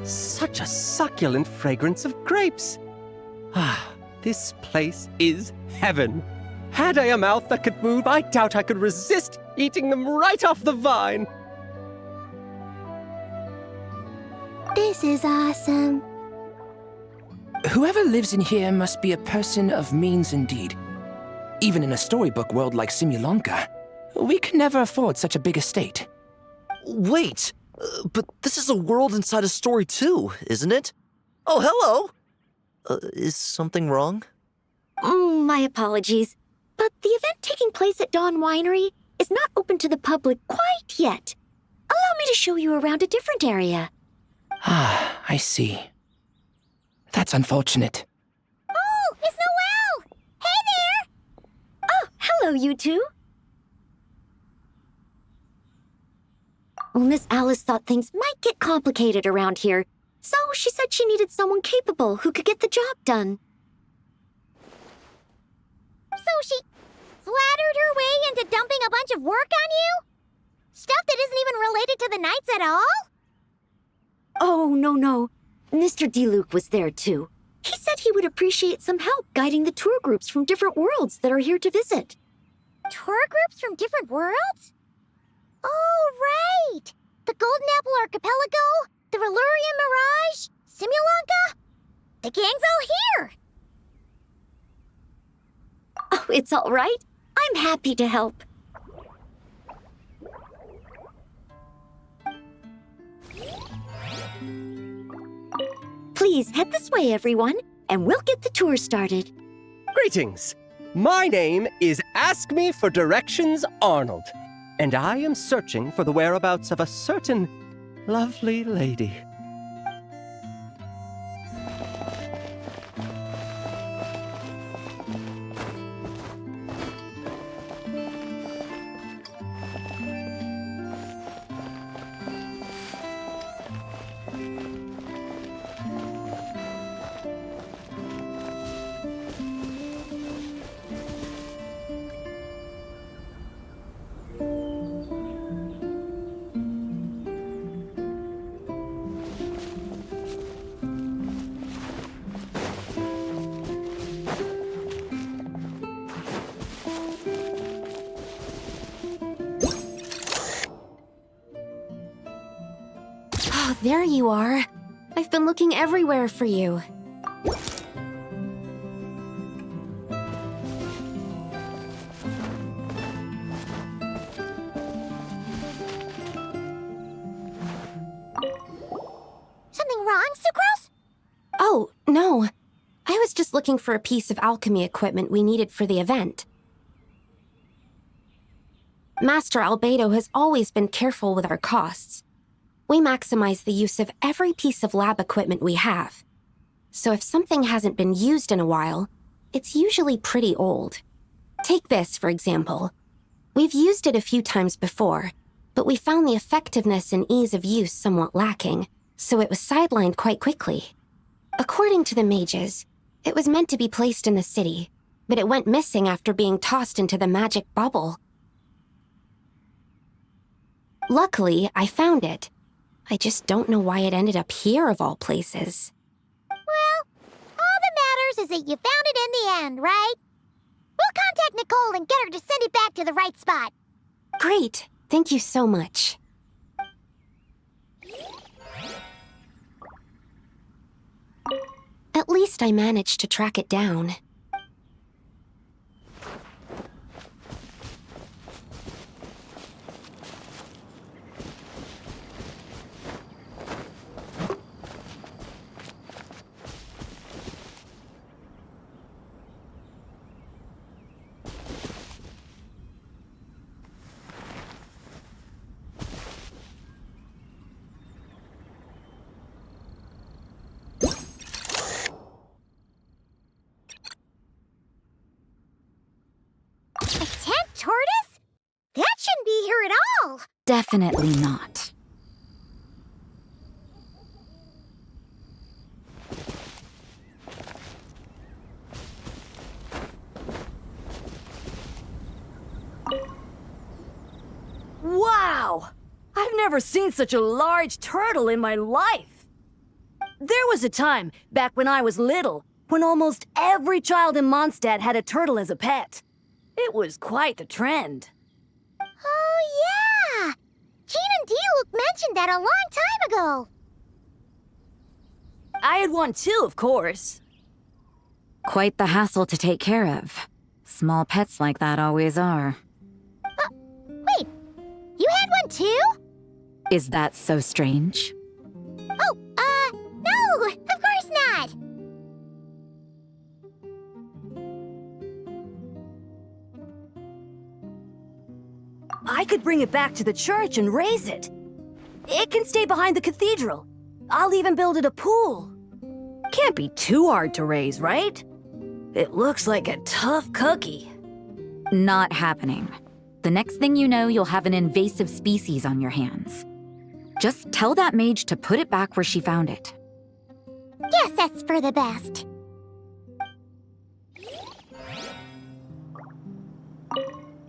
Such a succulent fragrance of grapes. Ah, this place is heaven. Had I a mouth that could move, I doubt I could resist eating them right off the vine. This is awesome. Whoever lives in here must be a person of means indeed. Even in a storybook world like Simulanka, we could never afford such a big estate. Wait, but this is a world inside a story too, isn't it? Oh, hello! Is something wrong? My apologies, but the event taking place at Dawn Winery is not open to the public quite yet. Allow me to show you around a different area. Ah, I see. That's unfortunate. Oh, it's Noelle! Hey there! Oh, hello, you two. Well, Miss Alice thought things might get complicated around here, so she said she needed someone capable who could get the job done. So she flattered her way into dumping a bunch of work on you? Stuff that isn't even related to the Knights at all? Oh, no. Mr. DeLuke was there, too. He said he would appreciate some help guiding the tour groups from different worlds that are here to visit. Tour groups from different worlds? Oh, right! The Golden Apple Archipelago, the Valurian Mirage, Simulanka. The gang's all here! Oh, it's all right. I'm happy to help. Please head this way, everyone, and we'll get the tour started. Greetings. My name is Ask Me for Directions Arnold, and I am searching for the whereabouts of a certain lovely lady. There you are. I've been looking everywhere for you. Something wrong, Sucrose? Oh, no. I was just looking for a piece of alchemy equipment we needed for the event. Master Albedo has always been careful with our costs. We maximize the use of every piece of lab equipment we have. So if something hasn't been used in a while, it's usually pretty old. Take this, for example. We've used it a few times before, but we found the effectiveness and ease of use somewhat lacking, so it was sidelined quite quickly. According to the mages, it was meant to be placed in the city, but it went missing after being tossed into the magic bubble. Luckily, I found it. I just don't know why it ended up here of all places. Well, all that matters is that you found it in the end, right? contact Nicole and get her to send it back to the right spot. Great. Thank you so much. At least I managed to track it down. A tent tortoise? That shouldn't be here at all. Definitely not. Wow! I've never seen such a large turtle in my life. There was a time, back when I was little, when almost every child in Mondstadt had a turtle as a pet. It was quite the trend. Oh, yeah! Jean and D-Luke mentioned that a long time ago. I had one too, of course. Quite the hassle to take care of. Small pets like that always are. Wait, you had one too? Is that so strange? Oh, no, of course not. I could bring it back to the church and raise it. It can stay behind the cathedral. I'll even build it a pool. Can't be too hard to raise, right? It looks like a tough cookie. Not happening. The next thing you know, you'll have an invasive species on your hands. Just tell that mage to put it back where she found it. Guess that's for the best.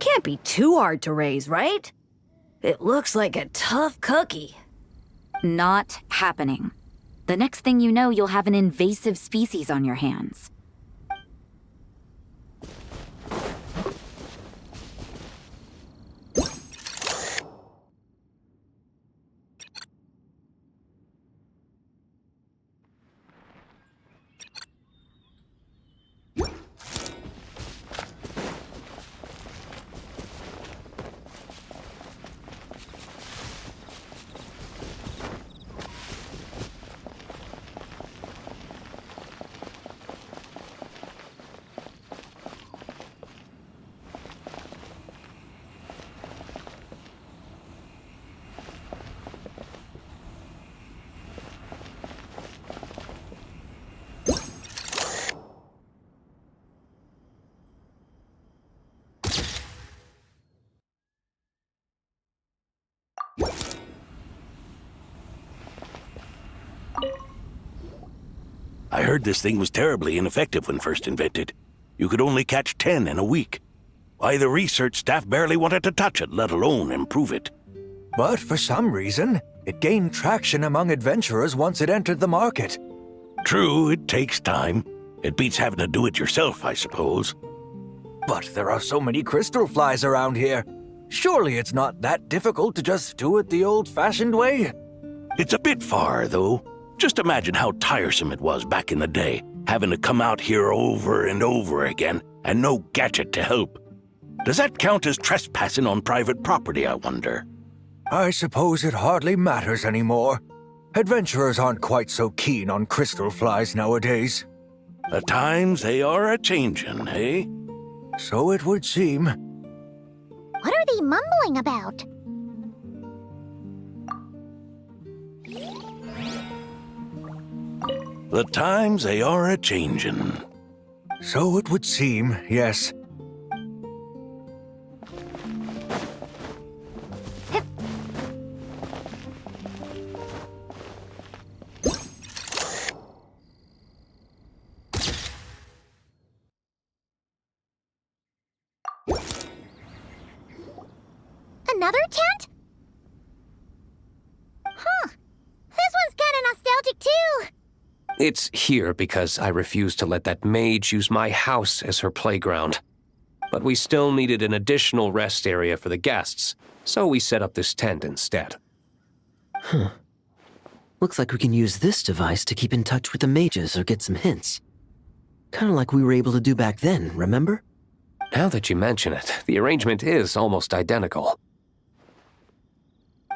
Can't be too hard to raise, right? It looks like a tough cookie. Not happening. The next thing you know, you'll have an invasive species on your hands. I heard this thing was terribly ineffective when first invented. You could only catch 10 in a week. Why, the research staff barely wanted to touch it, let alone improve it. But for some reason, it gained traction among adventurers once it entered the market. True, it takes time. It beats having to do it yourself, I suppose. But there are so many crystal flies around here. Surely it's not that difficult to just do it the old-fashioned way? It's a bit far, though. Just imagine how tiresome it was back in the day, having to come out here over and over again, and no gadget to help. Does that count as trespassing on private property, I wonder? I suppose it hardly matters anymore. Adventurers aren't quite so keen on crystal flies nowadays. The times they are a-changin', eh? So it would seem. What are they mumbling about? The times they are a-changin'. So it would seem, yes. Another tent? Huh. This one's kinda nostalgic too. It's here because I refused to let that mage use my house as her playground. But we still needed an additional rest area for the guests, so we set up this tent instead. Looks like we can use this device to keep in touch with the mages or get some hints. Kinda like we were able to do back then, remember? Now that you mention it, the arrangement is almost identical.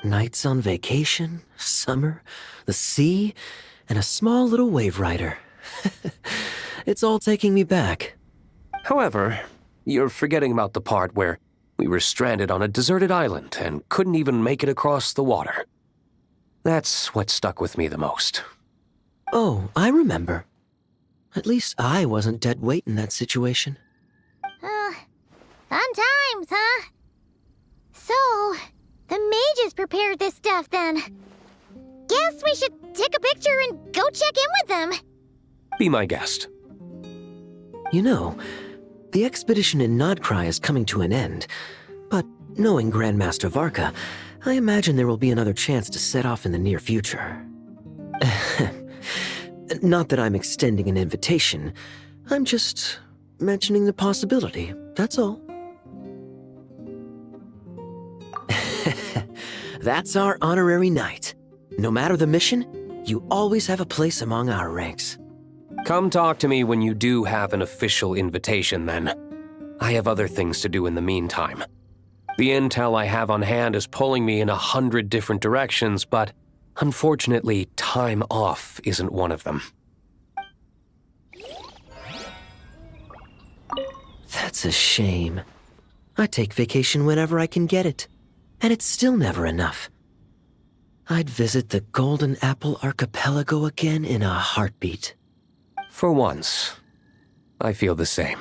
Nights on vacation, summer, the sea, and a small little wave rider. It's all taking me back. However, you're forgetting about the part where we were stranded on a deserted island and couldn't even make it across the water. That's what stuck with me the most. Oh, I remember. At least I wasn't dead weight in that situation. Fun times, huh? So, the mages prepared this stuff then. Guess we should take a picture and go check in with them. Be my guest. You know, the expedition in Nodcry is coming to an end, but knowing Grandmaster Varka, I imagine there will be another chance to set off in the near future. Not that I'm extending an invitation, I'm just mentioning the possibility, that's all. That's our honorary knight. No matter the mission, you always have a place among our ranks. Come talk to me when you do have an official invitation, then. I have other things to do in the meantime. The intel I have on hand is pulling me in 100 different directions, but unfortunately, time off isn't one of them. That's a shame. I take vacation whenever I can get it, and it's still never enough. I'd visit the Golden Apple Archipelago again in a heartbeat. For once, I feel the same.